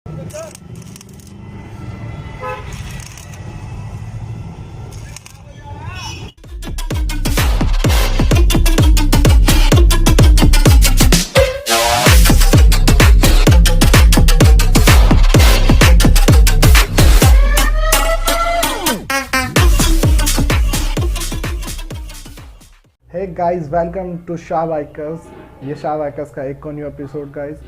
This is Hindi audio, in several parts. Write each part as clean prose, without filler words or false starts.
हे गाइस, वेलकम टू शाबाइकर्स। ये शाबाइकर्स का एक न्यू एपिसोड गाइस।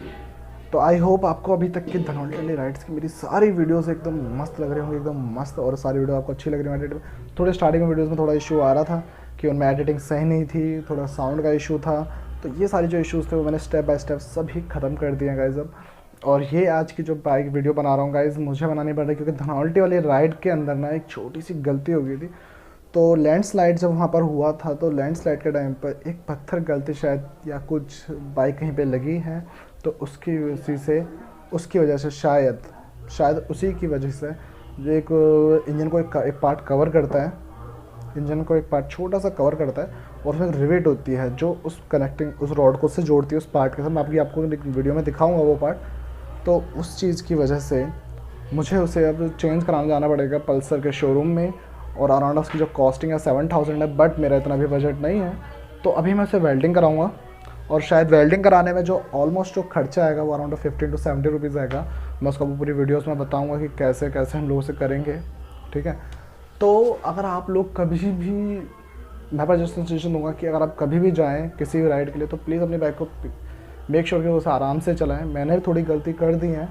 तो आई होप आपको अभी तक की धनौल्टी राइड्स की मेरी सारी वीडियोस एकदम मस्त लग रही होंगी, एकदम मस्त, और सारी वीडियो आपको अच्छी लग रही होंगी। थोड़े स्टार्टिंग में वीडियोस में थोड़ा इशू आ रहा था कि उनमें एडिटिंग सही नहीं थी, थोड़ा साउंड का इशू था। तो ये सारी जो इशूज़ थे वो मैंने स्टेप बाय स्टेप सभी ख़त्म कर दिए गाइस अब। और ये आज की जो बाइक वीडियो बना रहा हूँ गाइस, मुझे बनानी पड़ रही क्योंकि धनौल्टी वाली राइड के अंदर ना एक छोटी सी गलती हो गई थी। तो लैंडस्लाइड जब वहाँ पर हुआ था, तो लैंडस्लाइड के टाइम पर एक पत्थर गलती शायद या कुछ बाइक कहीं पे लगी है, तो उसकी वजह से शायद उसी की वजह से जो एक इंजन को एक पार्ट कवर करता है, इंजन को एक पार्ट छोटा सा कवर करता है, और फिर रिवेट होती है जो उस रॉड को उससे जोड़ती है उस पार्ट के साथ। मैं आपको वीडियो में दिखाऊँगा वो पार्ट। तो उस चीज़ की वजह से मुझे उसे अब चेंज कराने जाना पड़ेगा पल्सर के शोरूम में, और अराउंड उसकी जो कॉस्टिंग है 7000 है। बट मेरा इतना भी बजट नहीं है, तो अभी मैं उसे वेल्डिंग कराऊंगा। और शायद वेल्डिंग कराने में जो ऑलमोस्ट जो खर्चा आएगा वो अराउंड 15 to 70 रुपीज़ आएगा। मैं उसका पूरी वीडियोस में बताऊंगा कि कैसे कैसे हम लोग उसे करेंगे, ठीक है। तो अगर आप लोग कभी भी, मैं पर जस्ट सजेशन दूँगा कि अगर आप कभी भी जाएँ किसी भी राइड के लिए, तो प्लीज़ अपनी बाइक को मेक श्योर कि उसे आराम से चलाएँ। मैंने भी थोड़ी गलती कर दी है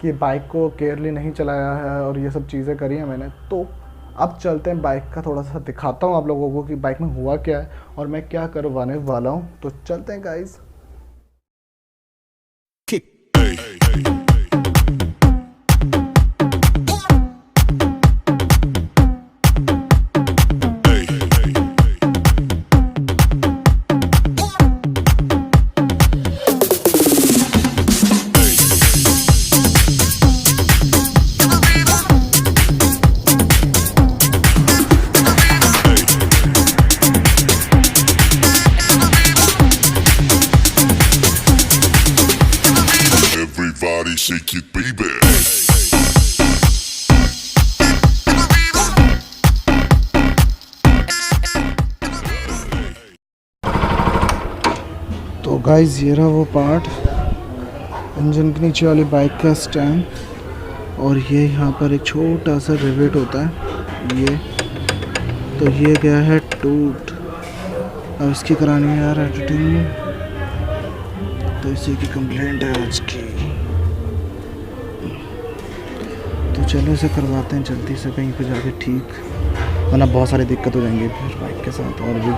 कि बाइक को केयरली नहीं चलाया है और ये सब चीज़ें करी हैं मैंने। तो अब चलते हैं, बाइक का थोड़ा सा दिखाता हूँ आप लोगों को कि बाइक में हुआ क्या है और मैं क्या करवाने वाला हूँ। तो चलते हैं गाइस। Shake it, baby. तो गाइस, ये रहा वो पार्ट, इंजन के नीचे वाली बाइक का स्टैंड, और ये यहाँ पर एक छोटा सा रिवेट होता है ये। तो ये गया है टूट, अब इसकी करानी है यार एडिटिंग। तो इसी की कंप्लेंट है आज की। तो चलो इसे करवाते हैं जल्दी से कहीं पे जाके ठीक, वरना बहुत सारी दिक्कत हो जाएंगी फिर बाइक के साथ और भी।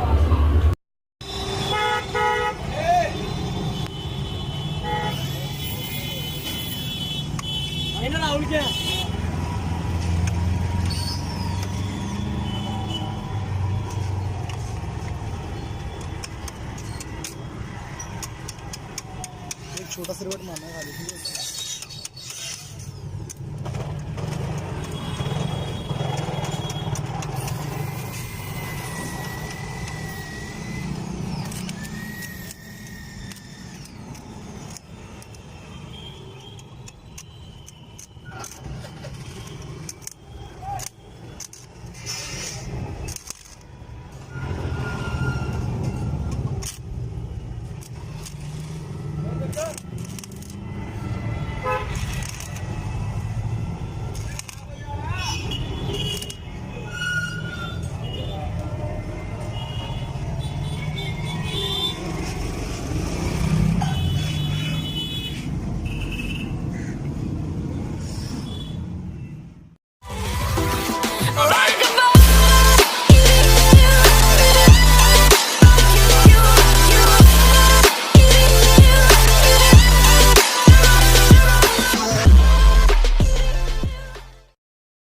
एक छोटा सा रिवेट मारना है खाली।